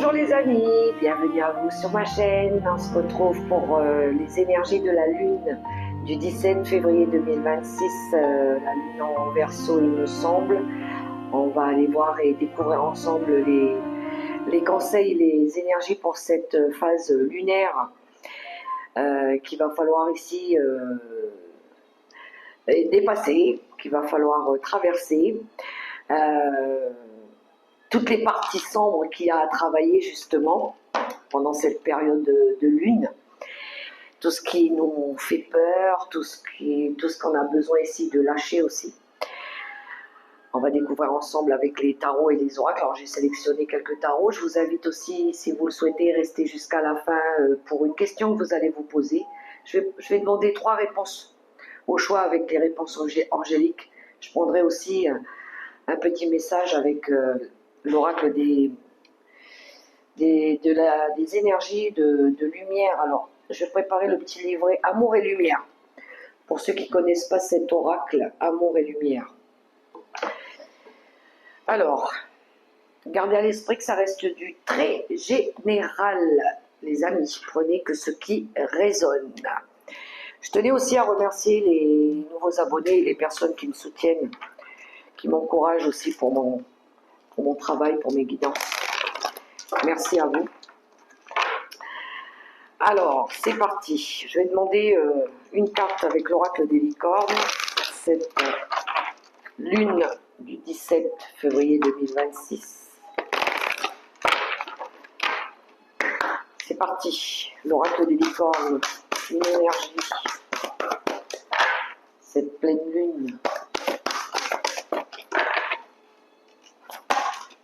Bonjour les amis, bienvenue à vous sur ma chaîne. On se retrouve pour les énergies de la Lune du 17 février 2026, la Lune en Verseau il me semble. On va aller voir et découvrir ensemble les conseils, les énergies pour cette phase lunaire qu'il va falloir ici dépasser, qu'il va falloir traverser. Toutes les parties sombres qu'il y a à travailler justement pendant cette période de lune, tout ce qui nous fait peur, tout ce qu'on a besoin ici de lâcher aussi. On va découvrir ensemble avec les tarots et les oracles. Alors j'ai sélectionné quelques tarots. Je vous invite aussi, si vous le souhaitez, rester jusqu'à la fin pour une question que vous allez vous poser. Je vais demander 3 réponses au choix avec les réponses angéliques. Je prendrai aussi un petit message avec l'oracle des énergies de lumière. Alors, je vais préparer le petit livret Amour et Lumière. Pour ceux qui ne connaissent pas cet oracle, Amour et Lumière. Alors, gardez à l'esprit que ça reste du très général, les amis. Prenez que ce qui résonne. Je tenais aussi à remercier les nouveaux abonnés et les personnes qui me soutiennent, qui m'encouragent aussi pour mon travail, pour mes guidances. Merci à vous. Alors, c'est parti. Je vais demander une carte avec l'oracle des licornes. Cette lune du 17 février 2026. C'est parti. L'oracle des licornes, une énergie. Cette pleine lune.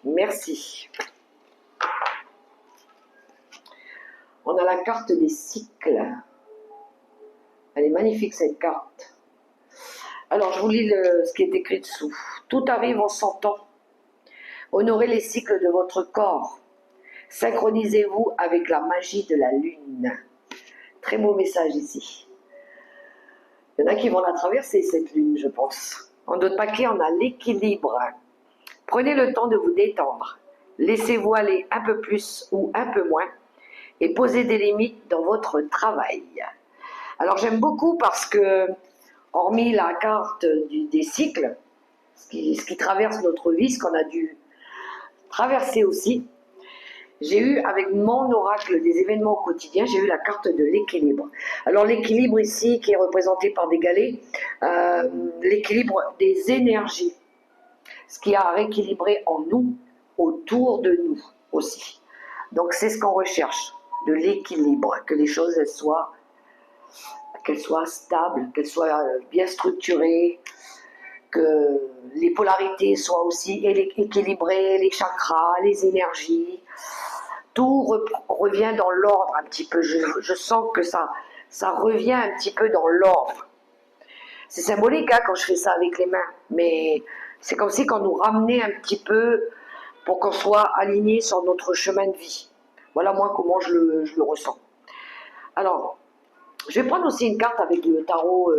Merci. On a la carte des cycles. Elle est magnifique cette carte. Alors je vous lis ce qui est écrit dessous. Tout arrive en son temps. Honorez les cycles de votre corps. Synchronisez-vous avec la magie de la lune. Très beau message ici. Il y en a qui vont la traverser cette lune, je pense. En d'autres paquets, on a l'équilibre. Prenez le temps de vous détendre. Laissez-vous aller un peu plus ou un peu moins. Et poser des limites dans votre travail. Alors j'aime beaucoup parce que, hormis la carte des cycles, ce qui traverse notre vie, ce qu'on a dû traverser aussi, j'ai eu avec mon oracle des événements au quotidien, j'ai eu la carte de l'équilibre. Alors l'équilibre ici qui est représenté par des galets, l'équilibre des énergies, ce qui a à rééquilibrer en nous, autour de nous aussi. Donc c'est ce qu'on recherche. De l'équilibre, que les choses qu'elles soient stables, qu'elles soient bien structurées, que les polarités soient aussi équilibrées, les chakras, les énergies, tout revient dans l'ordre un petit peu. Je sens que ça revient un petit peu dans l'ordre. C'est symbolique hein, quand je fais ça avec les mains, mais c'est comme si qu'on nous ramenait un petit peu pour qu'on soit aligné sur notre chemin de vie. Voilà moi comment je le ressens. Alors, je vais prendre aussi une carte avec le tarot,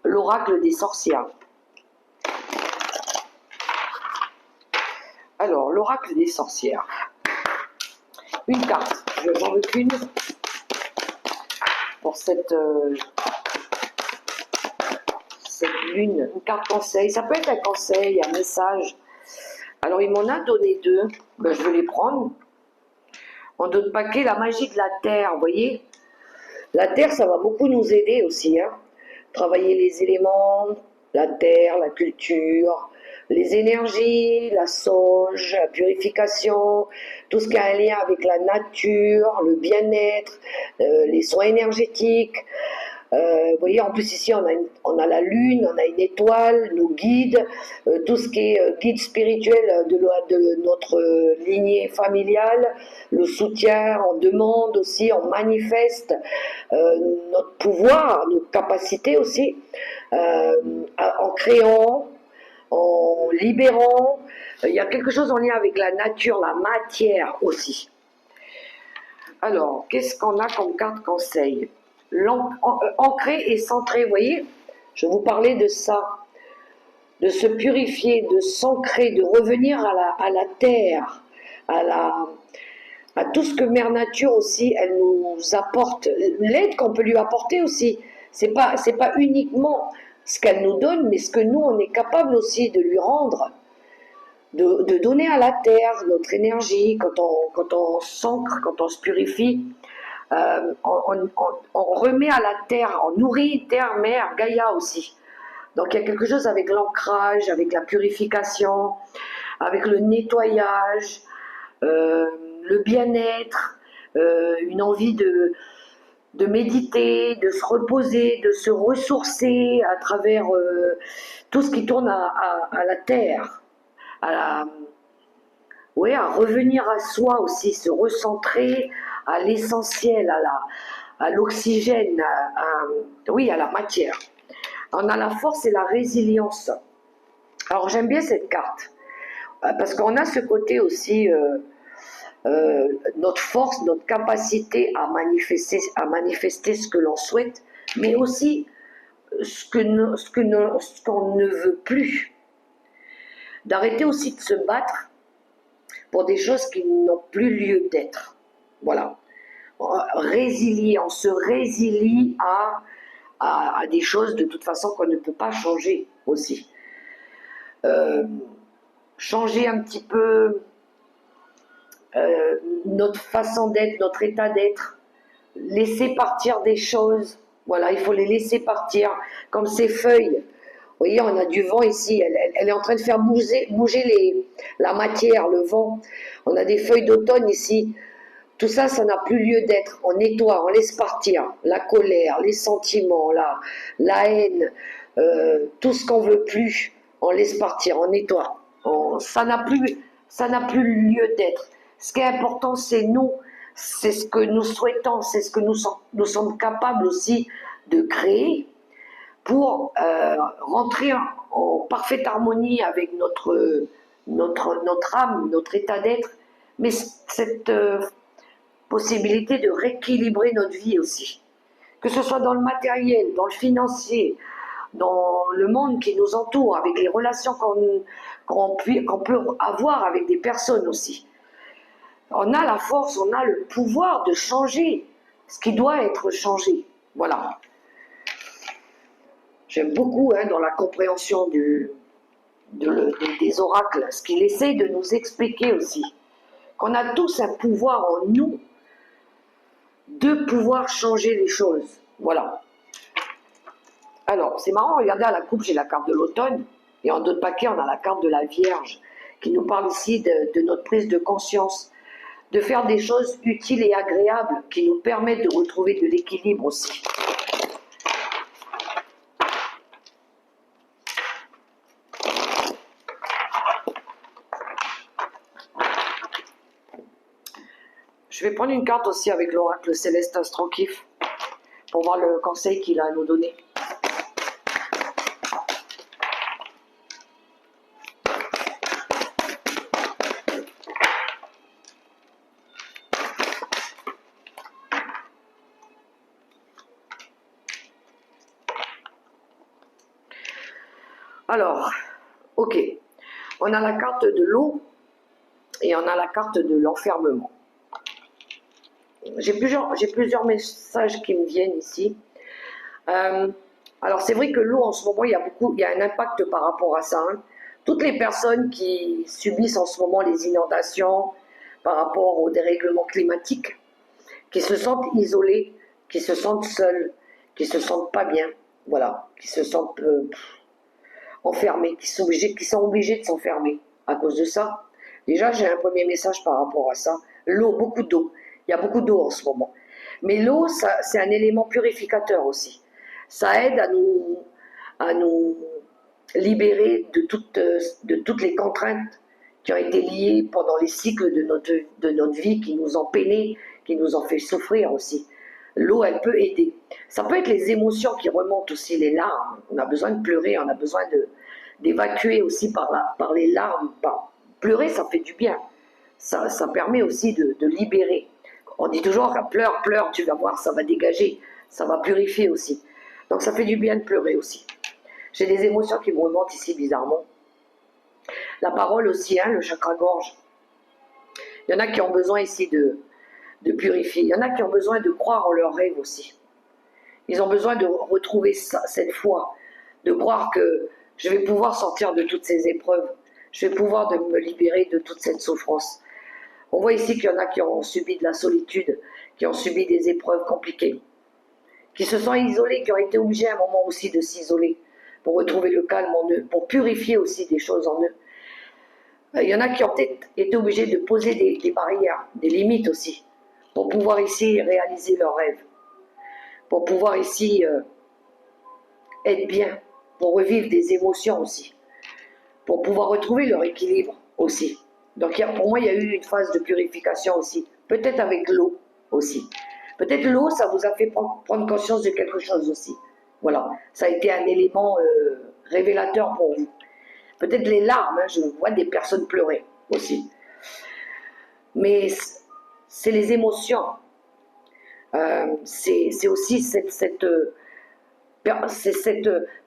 l'oracle des sorcières. Alors, l'oracle des sorcières. Une carte, je n'en veux qu'une pour cette lune. Une carte conseil, ça peut être un conseil, un message. Alors, il m'en a donné 2, ben, je vais les prendre. En d'autres paquets, la magie de la terre, vous voyez. La terre, ça va beaucoup nous aider aussi. Hein. Travailler les éléments, la terre, la culture, les énergies, la sauge, la purification, tout ce qui a un lien avec la nature, le bien-être, les soins énergétiques. Vous voyez, en plus ici, on a la lune, on a une étoile, nos guides, tout ce qui est guide spirituel de notre lignée familiale, le soutien, on demande aussi, on manifeste notre pouvoir, nos capacités aussi, en créant, en libérant. Il y a quelque chose en lien avec la nature, la matière aussi. Alors, qu'est-ce qu'on a comme carte conseil ? Ancré et centré, vous voyez, je vous parlais de ça, de se purifier, de s'ancrer, de revenir à la terre, à à tout ce que Mère Nature aussi, elle nous apporte, l'aide qu'on peut lui apporter aussi. C'est pas uniquement ce qu'elle nous donne, mais ce que nous, on est capable aussi de lui rendre, de donner à la terre notre énergie, quand on s'ancre, quand on se purifie, on remet à la terre, on nourrit terre, mère, Gaïa aussi. Donc il y a quelque chose avec l'ancrage, avec la purification, avec le nettoyage, le bien-être, une envie de méditer, de se reposer, de se ressourcer à travers tout ce qui tourne à la terre, à la, ouais, à revenir à soi aussi, se recentrer à l'essentiel, à l'oxygène, oui, à la matière. On a la force et la résilience. Alors j'aime bien cette carte, parce qu'on a ce côté aussi, notre force, notre capacité à manifester ce que l'on souhaite, mais aussi ce qu'on ne veut plus. D'arrêter aussi de se battre pour des choses qui n'ont plus lieu d'être. Voilà. Résilier, on se résilie à des choses de toute façon qu'on ne peut pas changer aussi. Changer un petit peu notre façon d'être, notre état d'être, laisser partir des choses. Voilà, il faut les laisser partir, comme ces feuilles. Vous voyez, on a du vent ici, elle est en train de faire bouger la matière, le vent. On a des feuilles d'automne ici. Tout ça, ça n'a plus lieu d'être. On nettoie, on laisse partir la colère, les sentiments, la haine, tout ce qu'on veut plus. On laisse partir, on nettoie. Ça n'a plus lieu d'être. Ce qui est important, c'est nous, c'est ce que nous souhaitons, c'est ce que nous sommes capables aussi de créer pour rentrer en parfaite harmonie avec notre âme, notre état d'être, mais cette possibilité de rééquilibrer notre vie aussi, que ce soit dans le matériel, dans le financier, dans le monde qui nous entoure, avec les relations qu'on peut avoir avec des personnes aussi. On a la force, on a le pouvoir de changer ce qui doit être changé. Voilà. J'aime beaucoup dans la compréhension des oracles, ce qu'il essaye de nous expliquer aussi. Qu'on a tous un pouvoir en nous de pouvoir changer les choses. Voilà. Alors, c'est marrant, regardez à la coupe, j'ai la carte de l'automne, et en d'autres paquets, on a la carte de la Vierge, qui nous parle ici de notre prise de conscience, de faire des choses utiles et agréables, qui nous permettent de retrouver de l'équilibre aussi. Je vais prendre une carte aussi avec l'oracle céleste Astrokif, pour voir le conseil qu'il a à nous donner. Alors, ok, on a la carte de l'eau et on a la carte de l'enfermement. J'ai plusieurs messages qui me viennent ici. Alors c'est vrai que l'eau en ce moment, il y a un impact par rapport à ça. Toutes les personnes qui subissent en ce moment les inondations par rapport au dérèglement climatique, qui se sentent isolées, qui se sentent seules, qui se sentent pas bien, voilà, qui se sentent enfermés, qui sont obligés de s'enfermer à cause de ça. Déjà, j'ai un premier message par rapport à ça. L'eau, beaucoup d'eau. Il y a beaucoup d'eau en ce moment. Mais l'eau, c'est un élément purificateur aussi. Ça aide à nous libérer de toutes les contraintes qui ont été liées pendant les cycles de notre vie, qui nous ont peinés, qui nous ont fait souffrir aussi. L'eau, elle peut aider. Ça peut être les émotions qui remontent aussi, les larmes. On a besoin de pleurer, on a besoin d'évacuer aussi par les larmes. Pleurer, ça fait du bien. Ça permet aussi de libérer. On dit toujours, pleure, pleure, tu vas voir, ça va dégager, ça va purifier aussi. Donc ça fait du bien de pleurer aussi. J'ai des émotions qui me remontent ici bizarrement. La parole aussi, le chakra gorge. Il y en a qui ont besoin ici de purifier. Il y en a qui ont besoin de croire en leurs rêves aussi. Ils ont besoin de retrouver cette foi, de croire que je vais pouvoir sortir de toutes ces épreuves, je vais pouvoir me libérer de toute cette souffrance. On voit ici qu'il y en a qui ont subi de la solitude, qui ont subi des épreuves compliquées, qui se sont isolés, qui ont été obligés à un moment aussi de s'isoler pour retrouver le calme en eux, pour purifier aussi des choses en eux. Il y en a qui ont été obligés de poser des barrières, des limites aussi, pour pouvoir ici réaliser leurs rêves, pour pouvoir ici être bien, pour revivre des émotions aussi, pour pouvoir retrouver leur équilibre aussi. Donc pour moi, il y a eu une phase de purification aussi, peut-être avec l'eau aussi. Peut-être l'eau, ça vous a fait prendre conscience de quelque chose aussi. Voilà, ça a été un élément révélateur pour vous. Peut-être les larmes, hein, je vois des personnes pleurer aussi. Mais c'est les émotions. C'est aussi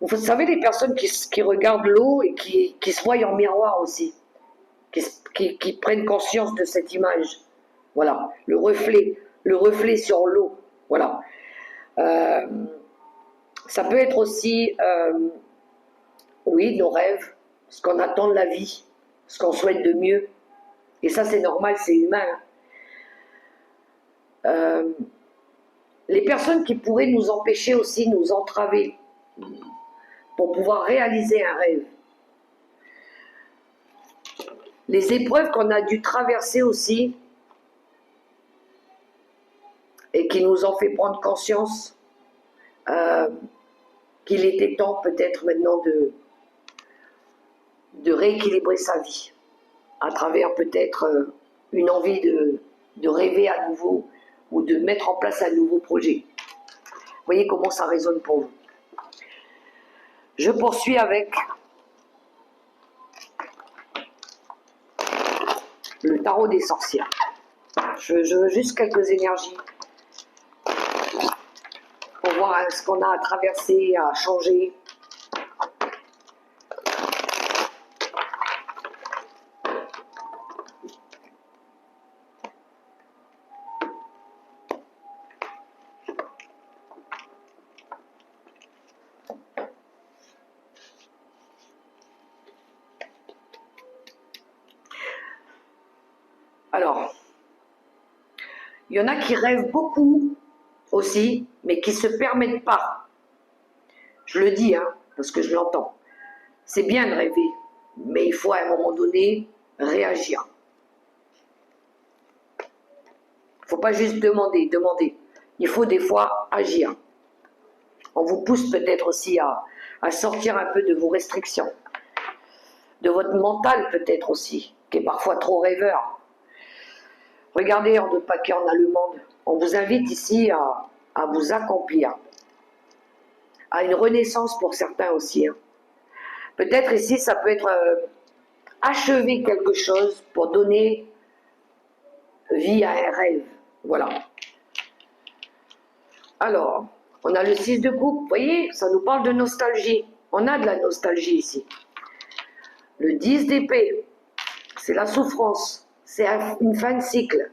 vous savez, les personnes qui regardent l'eau et qui se voient en miroir aussi, qui prennent conscience de cette image. Voilà, le reflet sur l'eau. Voilà. Ça peut être aussi, oui, nos rêves, ce qu'on attend de la vie, ce qu'on souhaite de mieux. Et ça, c'est normal, c'est humain. Les personnes qui pourraient nous empêcher aussi, nous entraver, pour pouvoir réaliser un rêve. Les épreuves qu'on a dû traverser aussi, et qui nous ont fait prendre conscience qu'il était temps peut-être maintenant de rééquilibrer sa vie, à travers peut-être une envie de rêver à nouveau, ou de mettre en place un nouveau projet. Vous voyez comment ça résonne pour vous. Je poursuis avec le tarot des sorcières. Je veux juste quelques énergies pour voir ce qu'on a à traverser, à changer. Alors, il y en a qui rêvent beaucoup aussi, mais qui ne se permettent pas. Je le dis, hein, parce que je l'entends. C'est bien de rêver, mais il faut à un moment donné réagir. Il ne faut pas juste demander. Il faut des fois agir. On vous pousse peut-être aussi à sortir un peu de vos restrictions, de votre mental peut-être aussi, qui est parfois trop rêveur. Regardez en de paquets en allemande. On vous invite ici à vous accomplir, à une renaissance pour certains aussi. Hein. Peut-être ici, ça peut être achever quelque chose pour donner vie à un rêve. Voilà. Alors, on a le 6 de coupe. Vous voyez, ça nous parle de nostalgie. On a de la nostalgie ici. Le 10 d'épée, c'est la souffrance. C'est une fin de cycle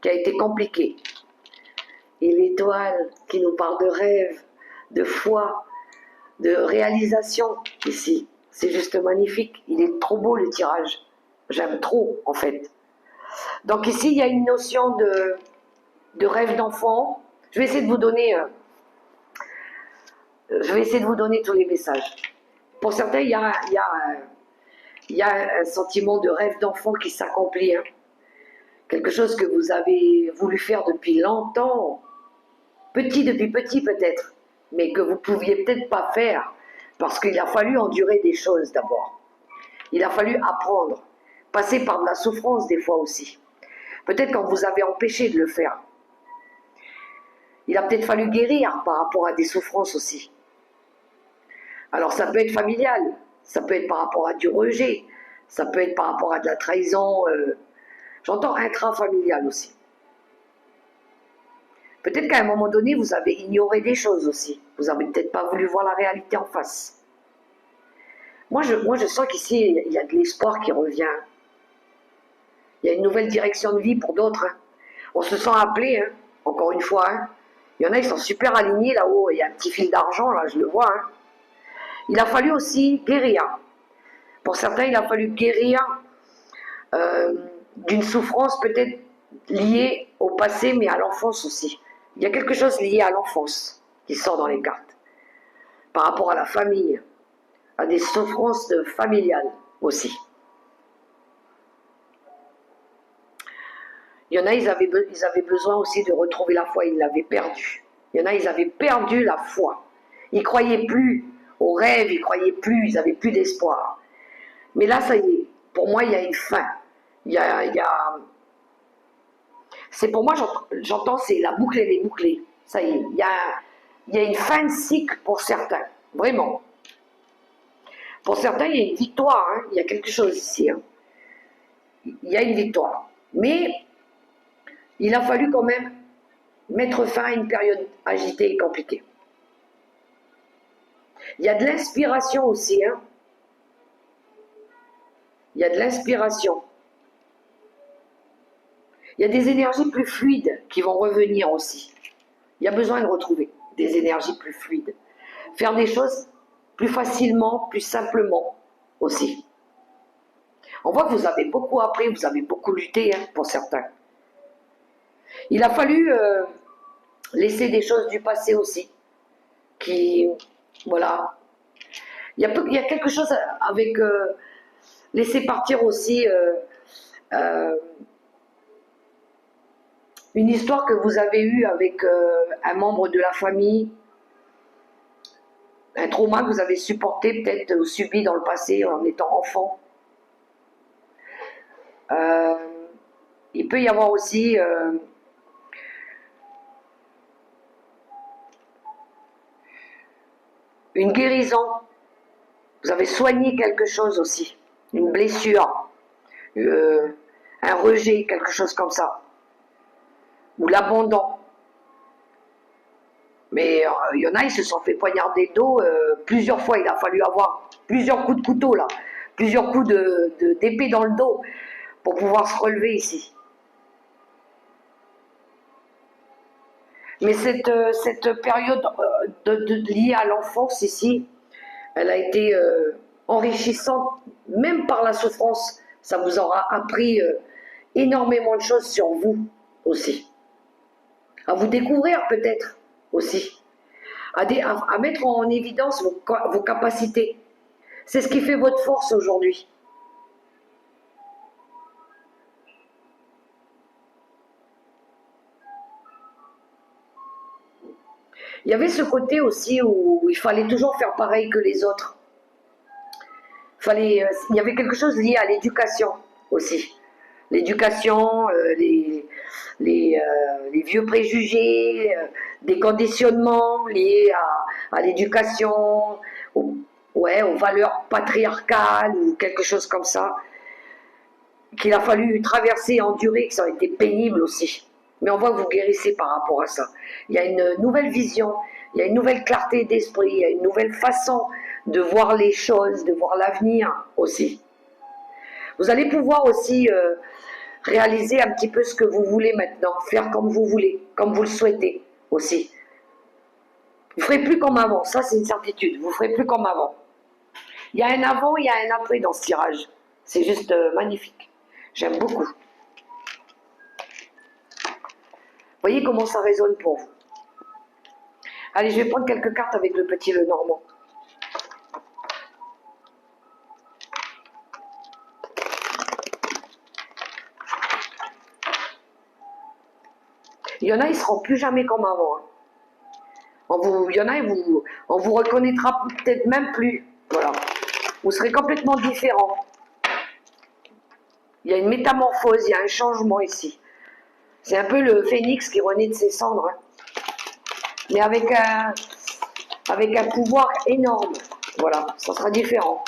qui a été compliquée. Et l'étoile qui nous parle de rêve, de foi, de réalisation ici. C'est juste magnifique. Il est trop beau le tirage. J'aime trop en fait. Donc ici, il y a une notion de rêve d'enfant. Je vais essayer de vous donner tous les messages. Pour certains, il y a un sentiment de rêve d'enfant qui s'accomplit. Hein. Quelque chose que vous avez voulu faire depuis longtemps, depuis petit peut-être, mais que vous ne pouviez peut-être pas faire, parce qu'il a fallu endurer des choses d'abord. Il a fallu apprendre, passer par de la souffrance des fois aussi. Peut-être qu'on vous avait empêché de le faire. Il a peut-être fallu guérir par rapport à des souffrances aussi. Alors ça peut être familial, ça peut être par rapport à du rejet, ça peut être par rapport à de la trahison, j'entends intrafamilial aussi. Peut-être qu'à un moment donné, vous avez ignoré des choses aussi. Vous n'avez peut-être pas voulu voir la réalité en face. Moi, je sens qu'ici, il y a de l'espoir qui revient. Il y a une nouvelle direction de vie pour d'autres. Hein. On se sent appelé, hein, encore une fois. Hein. Il y en a, ils sont super alignés là-haut. Il y a un petit fil d'argent, là, je le vois. Hein. Il a fallu aussi guérir. Pour certains, il a fallu guérir d'une souffrance peut-être liée au passé, mais à l'enfance aussi. Il y a quelque chose lié à l'enfance qui sort dans les cartes. Par rapport à la famille, à des souffrances familiales aussi. Il y en a, ils avaient besoin aussi de retrouver la foi, ils l'avaient perdue. Il y en a, ils avaient perdu la foi. Ils ne croyaient plus aux rêves, ils ne croyaient plus, ils n'avaient plus d'espoir. Mais là, ça y est, pour moi, il y a une fin. C'est pour moi, j'entends, c'est la boucle, elle est bouclée. Ça y est, il y a une fin de cycle pour certains, vraiment. Pour certains, il y a une victoire, hein. Il y a quelque chose ici. Hein. Il y a une victoire. Mais il a fallu quand même mettre fin à une période agitée et compliquée. Il y a de l'inspiration aussi. Hein. Il y a de l'inspiration. Il y a des énergies plus fluides qui vont revenir aussi. Il y a besoin de retrouver des énergies plus fluides. Faire des choses plus facilement, plus simplement aussi. On voit que vous avez beaucoup appris, vous avez beaucoup lutté, hein, pour certains. Il a fallu laisser des choses du passé aussi. Qui, voilà. Il y a quelque chose avec laisser partir aussi une histoire que vous avez eue avec un membre de la famille, un trauma que vous avez supporté, peut-être ou subi dans le passé en étant enfant. Il peut y avoir aussi une guérison. Vous avez soigné quelque chose aussi, une blessure, un rejet, quelque chose comme ça, ou l'abandon. Mais il y en a, ils se sont fait poignarder le dos plusieurs fois. Il a fallu avoir plusieurs coups de couteau là, plusieurs coups d'épée dans le dos pour pouvoir se relever ici. Mais cette période liée à l'enfance ici, elle a été enrichissante, même par la souffrance. Ça vous aura appris énormément de choses sur vous aussi. À vous découvrir peut-être aussi. À mettre en évidence vos capacités. C'est ce qui fait votre force aujourd'hui. Il y avait ce côté aussi où il fallait toujours faire pareil que les autres. Il y avait quelque chose lié à l'éducation aussi. L'éducation, les vieux préjugés, des conditionnements liés à l'éducation, aux valeurs patriarcales ou quelque chose comme ça, qu'il a fallu traverser, endurer, que ça a été pénible aussi. Mais on voit que vous guérissez par rapport à ça. Il y a une nouvelle vision, il y a une nouvelle clarté d'esprit, il y a une nouvelle façon de voir les choses, de voir l'avenir aussi. Vous allez pouvoir aussi réaliser un petit peu ce que vous voulez maintenant, faire comme vous voulez, comme vous le souhaitez aussi. Vous ne ferez plus comme avant, ça c'est une certitude, vous ne ferez plus comme avant. Il y a un avant, il y a un après dans ce tirage. C'est juste magnifique. J'aime beaucoup. Voyez comment ça résonne pour vous. Allez, je vais prendre quelques cartes avec le petit Lenormand. Il y en a, ils ne seront plus jamais comme avant. Hein. Il y en a, on vous reconnaîtra peut-être même plus. Voilà. Vous serez complètement différent. Il y a une métamorphose, il y a un changement ici. C'est un peu le phénix qui renaît de ses cendres. Hein. Mais avec un pouvoir énorme. Voilà, ça sera différent.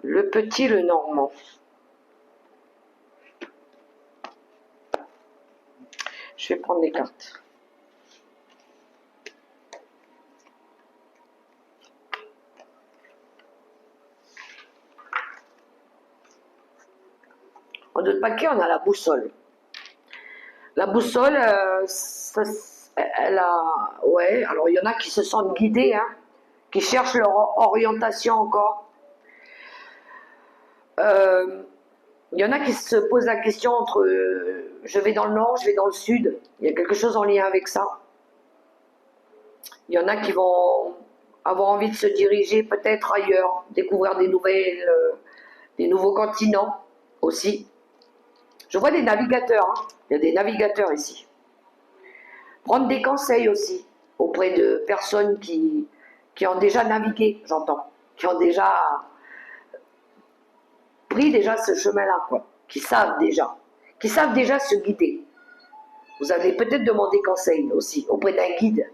Le petit Lenormand. Je vais prendre des cartes. En d'autres paquets, on a la boussole. La boussole, elle a... Ouais, alors il y en a qui se sentent guidés, hein, qui cherchent leur orientation encore. Il y en a qui se posent la question entre je vais dans le nord, je vais dans le sud. Il y a quelque chose en lien avec ça. Il y en a qui vont avoir envie de se diriger peut-être ailleurs, découvrir des nouveaux continents aussi. Je vois des navigateurs, hein. Il y a des navigateurs ici. Prendre des conseils aussi auprès de personnes qui ont déjà navigué, j'entends, qui ont déjà pris déjà ce chemin-là, quoi, qui savent déjà se guider. Vous allez peut-être demander conseil aussi auprès d'un guide.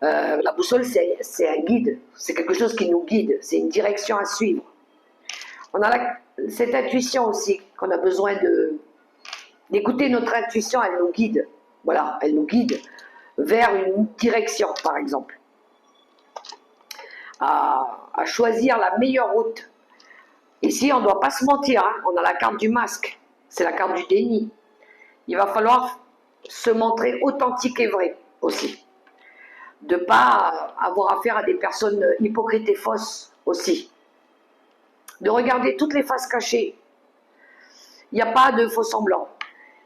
La boussole, c'est un guide, c'est quelque chose qui nous guide, c'est une direction à suivre. On a cette intuition aussi qu'on a besoin d'écouter notre intuition, elle nous guide. Voilà, elle nous guide vers une direction, par exemple. À choisir la meilleure route. Ici, on ne doit pas se mentir, hein. On a la carte du masque, c'est la carte du déni. Il va falloir se montrer authentique et vrai aussi. De ne pas avoir affaire à des personnes hypocrites et fausses aussi. De regarder toutes les faces cachées. Il n'y a pas de faux semblants.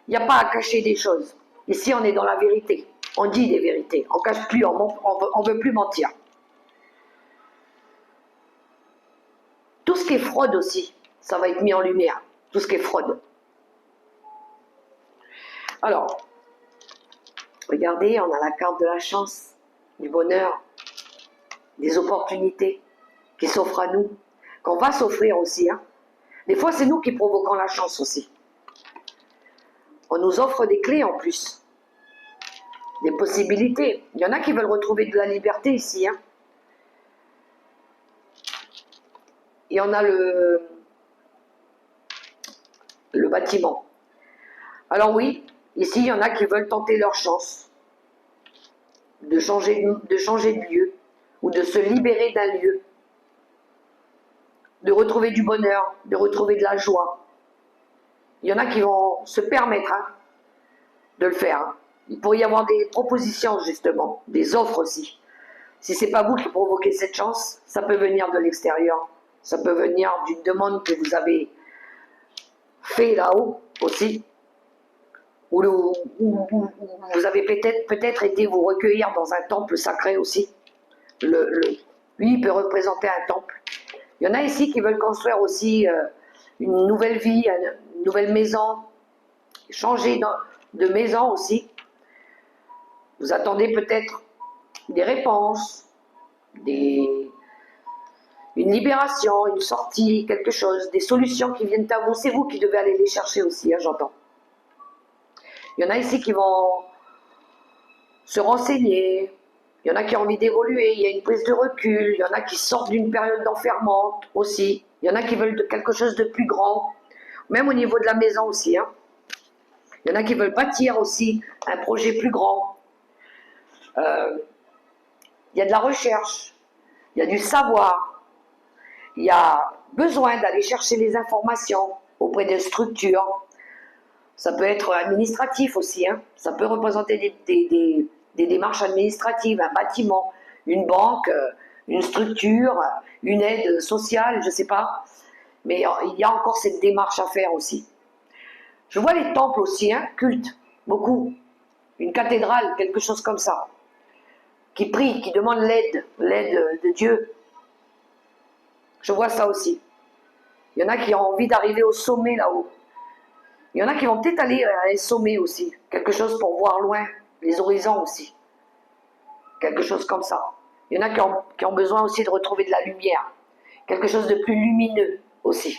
Il n'y a pas à cacher des choses. Ici, on est dans la vérité. On dit des vérités. On ne cache plus, on veut plus mentir. Tout ce qui est fraude aussi, ça va être mis en lumière. Tout ce qui est fraude. Alors, regardez, on a la carte de la chance, du bonheur, des opportunités qui s'offrent à nous, qu'on va s'offrir aussi. Hein. Des fois, c'est nous qui provoquons la chance aussi. On nous offre des clés en plus, des possibilités. Il y en a qui veulent retrouver de la liberté ici. Hein. Et on a le bâtiment. Alors oui, ici, il y en a qui veulent tenter leur chance, de changer de lieu, ou de se libérer d'un lieu, de retrouver du bonheur, de retrouver de la joie. Il y en a qui vont se permettre de le faire. Hein. Il pourrait y avoir des propositions, justement, des offres aussi. Si ce n'est pas vous qui provoquez cette chance, ça peut venir de l'extérieur. Ça peut venir d'une demande que vous avez fait là-haut aussi. Ou vous avez peut-être été vous recueillir dans un temple sacré aussi. Lui, il peut représenter un temple. Il y en a ici qui veulent construire aussi une nouvelle vie, une nouvelle maison, changer de maison aussi. Vous attendez peut-être des réponses, une libération, une sortie, quelque chose, des solutions qui viennent à vous. C'est vous qui devez aller les chercher aussi, hein, j'entends. Il y en a ici qui vont se renseigner, il y en a qui ont envie d'évoluer, il y a une prise de recul, il y en a qui sortent d'une période d'enfermement aussi, il y en a qui veulent quelque chose de plus grand, même au niveau de la maison aussi. Hein. Il y en a qui veulent bâtir aussi un projet plus grand. Il y a de la recherche, il y a du savoir, il y a besoin d'aller chercher les informations auprès des structures. Ça peut être administratif aussi, hein. Ça peut représenter des démarches administratives, un bâtiment, une banque, une structure, une aide sociale, je ne sais pas. Mais il y a encore cette démarche à faire aussi. Je vois les temples aussi, hein, cultes, beaucoup. Une cathédrale, quelque chose comme ça. Qui prie, qui demande l'aide de Dieu. Je vois ça aussi. Il y en a qui ont envie d'arriver au sommet là-haut. Il y en a qui vont peut-être aller à un sommet aussi. Quelque chose pour voir loin, les horizons aussi. Quelque chose comme ça. Il y en a qui ont besoin aussi de retrouver de la lumière. Quelque chose de plus lumineux aussi.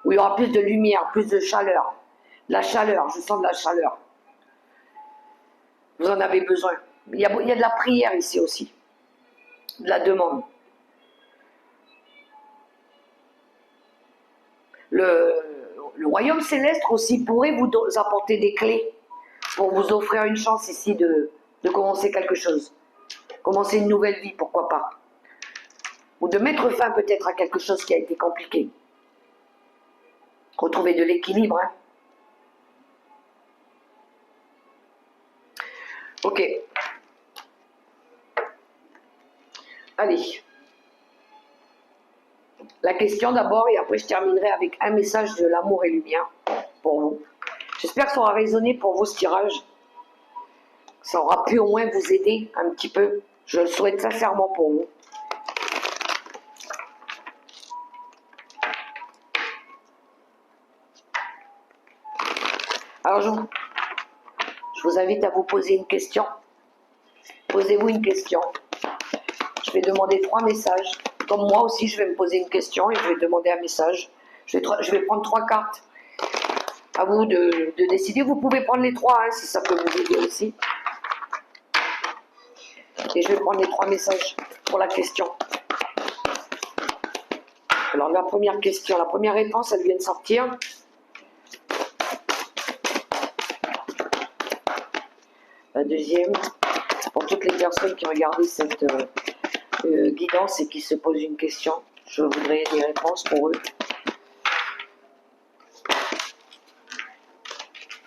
Où il y aura plus de lumière, plus de chaleur. De la chaleur, je sens de la chaleur. Vous en avez besoin. Il y a de la prière ici aussi. De la demande. Le royaume céleste aussi pourrait vous apporter des clés pour vous offrir une chance ici de commencer quelque chose. Commencer une nouvelle vie, pourquoi pas. Ou de mettre fin peut-être à quelque chose qui a été compliqué. Retrouver de l'équilibre. Hein. Ok. Allez. La question d'abord et après je terminerai avec un message de l'amour et lumière pour vous. J'espère que ça aura résonné pour vous ce tirage. Ça aura pu au moins vous aider un petit peu. Je le souhaite sincèrement pour vous. Alors je vous invite à vous poser une question. Posez-vous une question. Je vais demander 3 messages. Comme moi aussi, je vais me poser une question et je vais demander un message. Je vais prendre 3 cartes. À vous de décider. Vous pouvez prendre les 3 hein, si ça peut vous aider aussi. Et je vais prendre les 3 messages pour la question. Alors la première question, la première réponse, elle vient de sortir. La deuxième, pour toutes les personnes qui regardent cette guidance et qui se posent une question, je voudrais des réponses pour eux.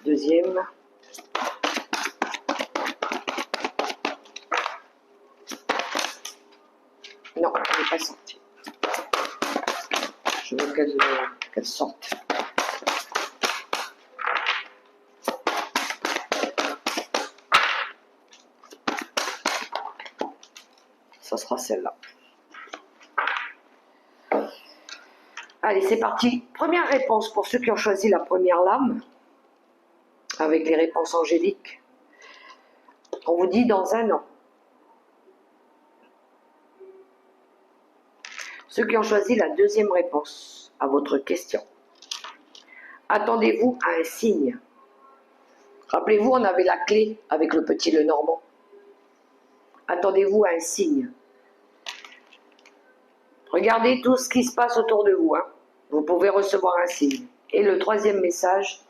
Deuxième. Non, elle n'est pas sortie. Je veux qu'elle sorte. Ça sera celle-là. Allez, c'est parti. Première réponse pour ceux qui ont choisi la première lame, avec les réponses angéliques. On vous dit dans 1 an. Ceux qui ont choisi la deuxième réponse à votre question. Attendez-vous à un signe. Rappelez-vous, on avait la clé avec le petit Lenormand. Attendez-vous à un signe. Regardez tout ce qui se passe autour de vous. Hein. Vous pouvez recevoir un signe. Et le troisième message,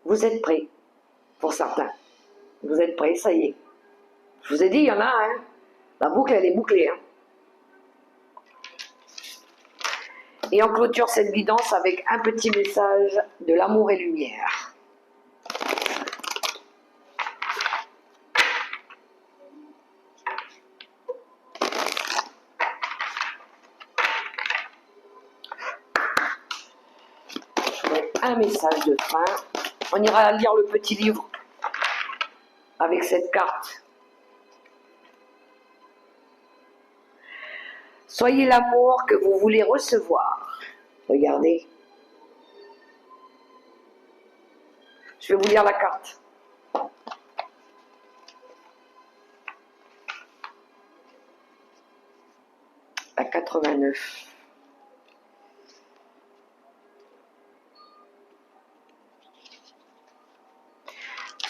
vous êtes prêts, pour certains. Vous êtes prêts, ça y est. Je vous ai dit, il y en a un. Hein. La boucle, elle est bouclée. Hein. Et on clôture cette guidance avec un petit message de l'amour et lumière. Un message de fin. On ira lire le petit livre avec cette carte. Soyez l'amour que vous voulez recevoir. Regardez. Je vais vous lire la carte. La 89.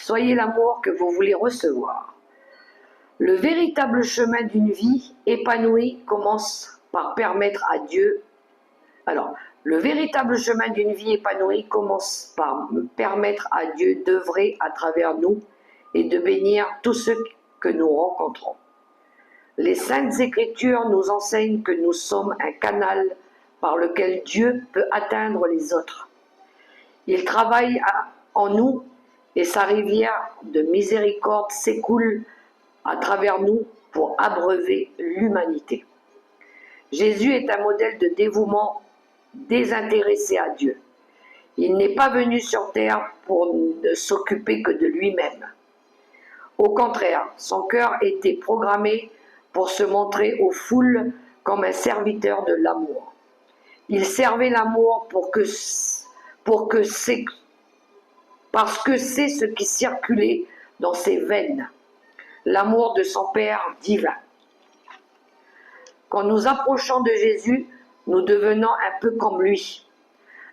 Soyez l'amour que vous voulez recevoir. Le véritable chemin d'une vie épanouie commence par permettre à Dieu. Alors, le véritable chemin d'une vie épanouie commence par permettre à Dieu d'œuvrer à travers nous et de bénir tous ceux que nous rencontrons. Les Saintes Écritures nous enseignent que nous sommes un canal par lequel Dieu peut atteindre les autres. Il travaille en nous et sa rivière de miséricorde s'écoule à travers nous pour abreuver l'humanité. Jésus est un modèle de dévouement désintéressé à Dieu. Il n'est pas venu sur terre pour ne s'occuper que de lui-même. Au contraire, son cœur était programmé pour se montrer aux foules comme un serviteur de l'amour. Il servait l'amour parce que c'est ce qui circulait dans ses veines, l'amour de son Père divin. Quand nous approchons de Jésus, nous devenons un peu comme lui.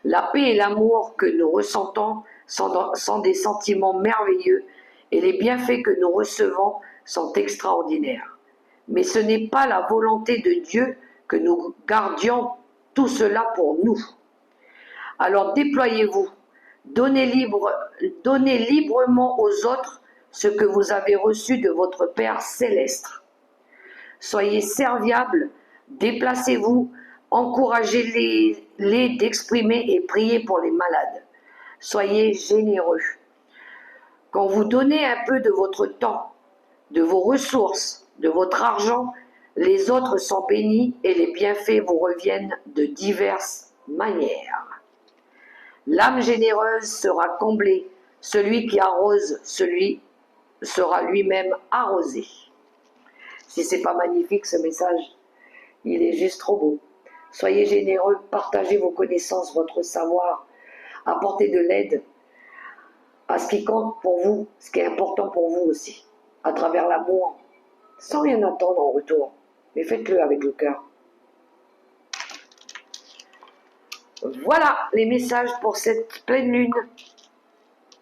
La paix et l'amour que nous ressentons sont des sentiments merveilleux et les bienfaits que nous recevons sont extraordinaires. Mais ce n'est pas la volonté de Dieu que nous gardions tout cela pour nous. Alors déployez-vous, donnez librement aux autres ce que vous avez reçu de votre Père céleste. Soyez serviables, déplacez-vous, Encouragez-les d'exprimer et prier pour les malades. Soyez généreux. Quand vous donnez un peu de votre temps, de vos ressources, de votre argent, les autres sont bénis et les bienfaits vous reviennent de diverses manières. L'âme généreuse sera comblée. Celui qui arrose, celui sera lui-même arrosé. Si c'est pas magnifique ce message, il est juste trop beau. Soyez généreux, partagez vos connaissances, votre savoir, apportez de l'aide à ce qui compte pour vous, ce qui est important pour vous aussi, à travers l'amour, sans rien attendre en retour, mais faites-le avec le cœur. Voilà les messages pour cette pleine lune.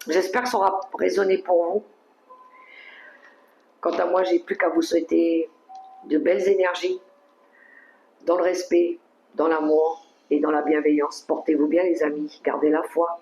J'espère que ça aura résonné pour vous. Quant à moi, j'ai plus qu'à vous souhaiter de belles énergies, dans le respect, dans l'amour et dans la bienveillance. Portez-vous bien les amis, gardez la foi.